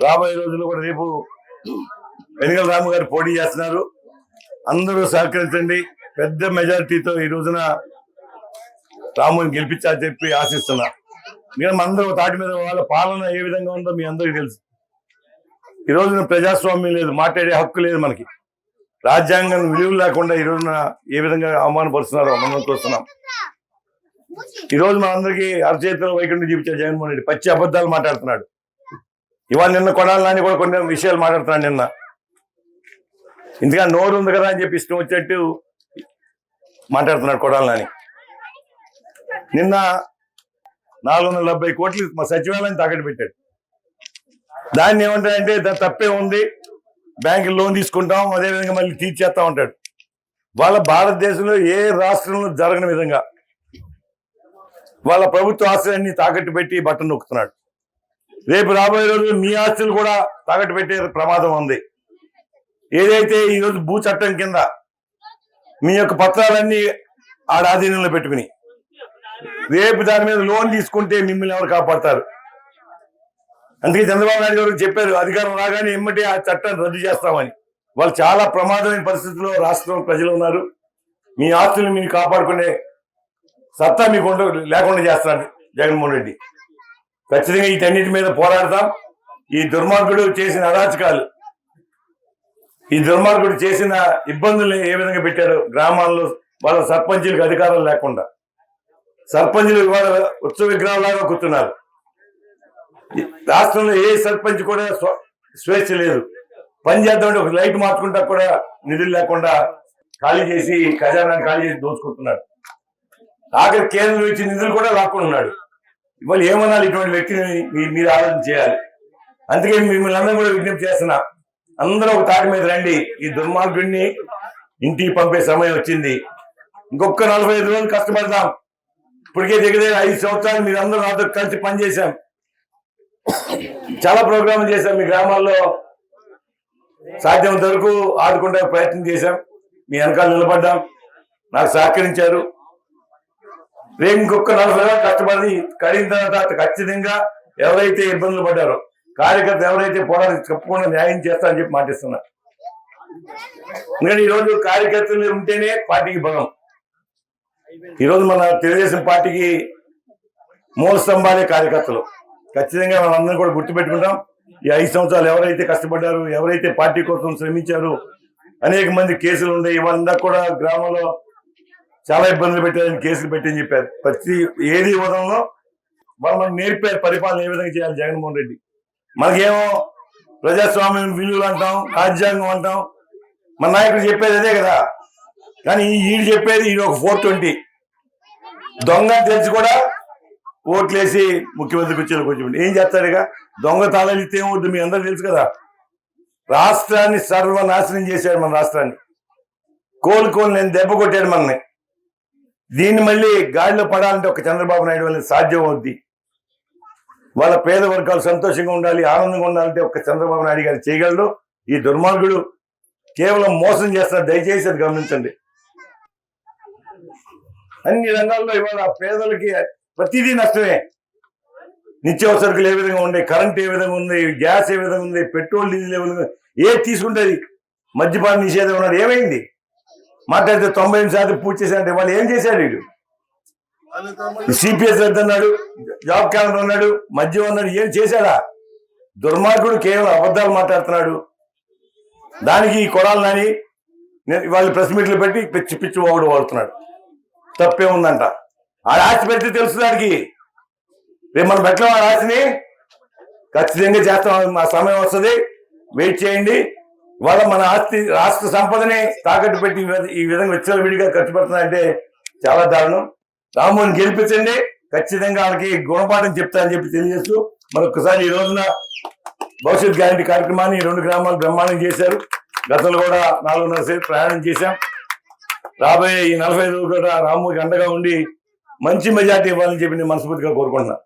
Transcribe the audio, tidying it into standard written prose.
రాబోయే రోజుల్లో కూడా రేపు వెనుగల రాము గారు పోటీ చేస్తున్నారు. అందరూ సహకరించండి. పెద్ద మెజారిటీతో ఈ రోజున రాముని గెలిపించాలని చెప్పి ఆశిస్తున్నా. మేము అందరూ తాటి మీద వాళ్ళ పాలన ఏ విధంగా ఉందో మీ అందరికీ తెలుసు. ఈ రోజున ప్రజాస్వామ్యం లేదు, మాట్లాడే హక్కు లేదు, మనకి రాజ్యాంగం విలువలు లేకుండా ఈ రోజున ఏ విధంగా అవమానపరుస్తున్నారో మనం చూస్తున్నాం. ఈ రోజు మనందరికీ అరచేతిలో వైకుంఠం చూపించారు జగన్మోహన్ రెడ్డి. పచ్చి అబద్ధాలు మాట్లాడుతున్నాడు. ఇవాళ నిన్న కొడాలని కూడా కొన్ని విషయాలు మాట్లాడుతున్నాడు. నిన్న ఇంతగా నోరు ఉంది కదా అని చెప్పి ఇష్టం వచ్చేట్టు మాట్లాడుతున్నాడు కొడాలని. నిన్న 470 కోట్లు మా సచివాలయం తాకట్టు పెట్టాడు. దాన్ని ఏమంటాడంటే దాని తప్పే ఉంది, బ్యాంకు లోన్ తీసుకుంటాం, అదేవిధంగా మళ్ళీ తీర్చేస్తా ఉంటాడు. వాళ్ళ భారతదేశంలో ఏ రాష్ట్రంలో జరగని విధంగా వాళ్ళ ప్రభుత్వ ఆస్తులన్నీ తాకట్టు పెట్టి బట్టను నొక్కుతున్నాడు. రేపు రాబోయే రోజులు మీ ఆస్తులు కూడా తాకట్టు పెట్టే ప్రమాదం ఉంది. ఏదైతే ఈరోజు భూ చట్టం కింద మీ యొక్క పత్రాలన్నీ ఆడ ఆధీనంలో పెట్టుకుని రేపు దాని మీద లోన్ తీసుకుంటే మిమ్మల్ని ఎవరు కాపాడతారు? అందుకే చంద్రబాబు నాయుడు గారు చెప్పారు, అధికారం రాగానే ఎమ్మటే ఆ చట్టాన్ని రద్దు చేస్తామని. వాళ్ళు చాలా ప్రమాదమైన పరిస్థితుల్లో రాష్ట్రంలో ప్రజలు ఉన్నారు. మీ ఆస్తులను మీరు కాపాడుకునే సత్తా మీకు లేకుండా చేస్తాడు జగన్మోహన్ రెడ్డి. ఖచ్చితంగా వీటన్నిటి మీద పోరాడతాం. ఈ దుర్మార్గుడు చేసిన అరాచకాలు, ఈ దుర్మార్గుడు చేసిన ఇబ్బందులు ఏ విధంగా పెట్టారు గ్రామాల్లో వాళ్ళ సర్పంచులకు అధికారం లేకుండా. సర్పంచులు ఇవాళ ఉత్సవ విగ్రహాలాగా కూర్చున్నారు. రాష్ట్రంలో ఏ సర్పంచ్ కూడా స్వేచ్ఛ లేదు. పని చేద్దామంటే ఒక లైట్ మార్చుకుంటా కూడా నిధులు లేకుండా ఖాళీ చేసి ఖజానాన్ని ఖాళీ చేసి దోచుకుంటున్నాడు. ఆఖరి కేంద్రం ఇచ్చిన నిధులు కూడా లాక్కుంటున్నాడు. ఇవాళ ఏమనాలి ఇటువంటి వ్యక్తిని మీరు ఆలోచన చేయాలి. అందుకే మిమ్మల్ని అందరూ కూడా విజ్ఞప్తి చేస్తున్నా, అందరూ ఒక తాటి మీద రండి. ఈ దుర్మార్గుడిని ఇంటికి పంపే సమయం వచ్చింది. ఇంకొక 45 రోజులు కష్టపడదాం. ఇప్పటికే దగ్గర 5 సంవత్సరాలు మీరు అందరూ నాతో కలిసి పనిచేశాం. చాలా ప్రోగ్రాంలు చేశాం. మీ గ్రామాల్లో సాధ్యమైనంత వరకు ఆదుకుంటే ప్రయత్నం చేశాం. మీ వెనకాల నిలబడ్డాం, నాకు సహకరించారు. రేపు ఇంకొక 40 రోజులు కష్టపడి కడిగిన తర్వాత ఖచ్చితంగా ఎవరైతే ఇబ్బందులు పడ్డారో కార్యకర్త ఎవరైతే పోరాడి తప్పకుండా న్యాయం చేస్తారని చెప్పి మాటిస్తున్నా. ఎందుకంటే ఈరోజు కార్యకర్తలు ఉంటేనే పార్టీకి బలం. ఈరోజు మన తెలుగుదేశం పార్టీకి మూల స్తంభాలే కార్యకర్తలు. ఖచ్చితంగా మనందరం కూడా గుర్తుపెట్టుకుంటాం. ఈ 5 సంవత్సరాలు ఎవరైతే కష్టపడ్డారు, ఎవరైతే పార్టీ కోసం శ్రమించారు, అనేక మంది కేసులు ఉన్నాయి. ఇవాళ కూడా గ్రామంలో చాలా ఇబ్బందులు పెట్టారని కేసులు పెట్టని చెప్పారు. ప్రతి ఏది ఉదయంలో వాళ్ళు మనకు నేర్పారు పరిపాలన ఏ విధంగా చేయాలి జగన్మోహన్ రెడ్డి. మనకేమో ప్రజాస్వామ్యం విలువలు అంటాం, రాజ్యాంగం అంటాం, మన నాయకుడు చెప్పేది అదే కదా. కానీ ఈడు చెప్పేది ఇది ఒక 420 దొంగ తెలిసి కూడా ఓట్లేసి ముఖ్యమంత్రి కుర్చీలో కూర్చోండి. ఏం చేస్తాడు? ఇక దొంగ తాళాలు ఇస్తే ఏమవుద్దు మీ అందరూ తెలుసు కదా. రాష్ట్రాన్ని సర్వనాశనం చేశాడు. మన రాష్ట్రాన్ని కోలుకోలు నేను దెబ్బ కొట్టాడు మనని. దీన్ని మళ్ళీ గాడిలో పడాలంటే ఒక చంద్రబాబు నాయుడు వల్ల సాధ్యం అవుద్ది. వాళ్ళ పేద వర్గాలు సంతోషంగా ఉండాలి, ఆనందంగా ఉండాలంటే ఒక చంద్రబాబు నాయుడు గారు చేయగలడు. ఈ దుర్మార్గుడు కేవలం మోసం చేస్తాడు. దయచేసి అది గమనించండి. అన్ని రంగాల్లో ఇవాళ పేదలకి ప్రతిదీ నష్టమే. నిత్యావసరకులు ఏ విధంగా ఉన్నాయి, కరెంట్ ఏ విధంగా ఉంది, గ్యాస్ ఏ విధంగా ఉంది, పెట్రోల్ డీజిల్ ఏ విధంగా, ఏది తీసుకుంటుంది. మద్యపాన నిషేధం ఉన్నది ఏమైంది? మాట్లాడితే 98% పూర్తి చేశాడంటే వాళ్ళు ఏం చేశాడు? వీడు సిపిఎస్ అన్నాడు, జాబ్ క్యాలెండర్ అన్నాడు, మద్యం అన్నాడు, ఏం చేశాడా? దుర్మార్గుడు కేవలం అబద్ధాలు మాట్లాడుతున్నాడు. దానికి కొడాలని వాళ్ళు ప్రెస్ మీట్లు పెట్టి పిచ్చి పిచ్చి ఒకడు వాడుతున్నాడు. తప్పే ఉందంట. ఆ ఆస్తి పెడితే తెలుసు దానికి. రేపు మనం పెట్టలేం ఆ ఆస్తిని. ఖచ్చితంగా చేస్తాం. మా సమయం వస్తుంది, వెయిట్ చేయండి. ఇవాళ మన ఆస్తి రాష్ట్ర సంపదని తాకట్టు పెట్టి ఈ విధంగా విచ్చలవిడిగా ఖర్చు పెడుతున్నాయంటే చాలా దారుణం. రాముని గెలిపించండి. ఖచ్చితంగా వాళ్ళకి గుణపాఠం చెప్తారని చెప్పి తెలియజేస్తూ మరొకసారి ఈ రోజున భవిష్యత్ గ్యారంటీ కార్యక్రమాన్ని 2 గ్రామాలు బ్రహ్మాండం చేశారు. గతంలో కూడా 4.5 సేపు ప్రయాణం చేశాం. రాబోయే ఈ 45 రోజులు కూడా రాముకి అండగా ఉండి మంచి మెజార్టీ ఇవ్వాలని చెప్పి నేను మనస్ఫూర్తిగా కోరుకుంటున్నాను.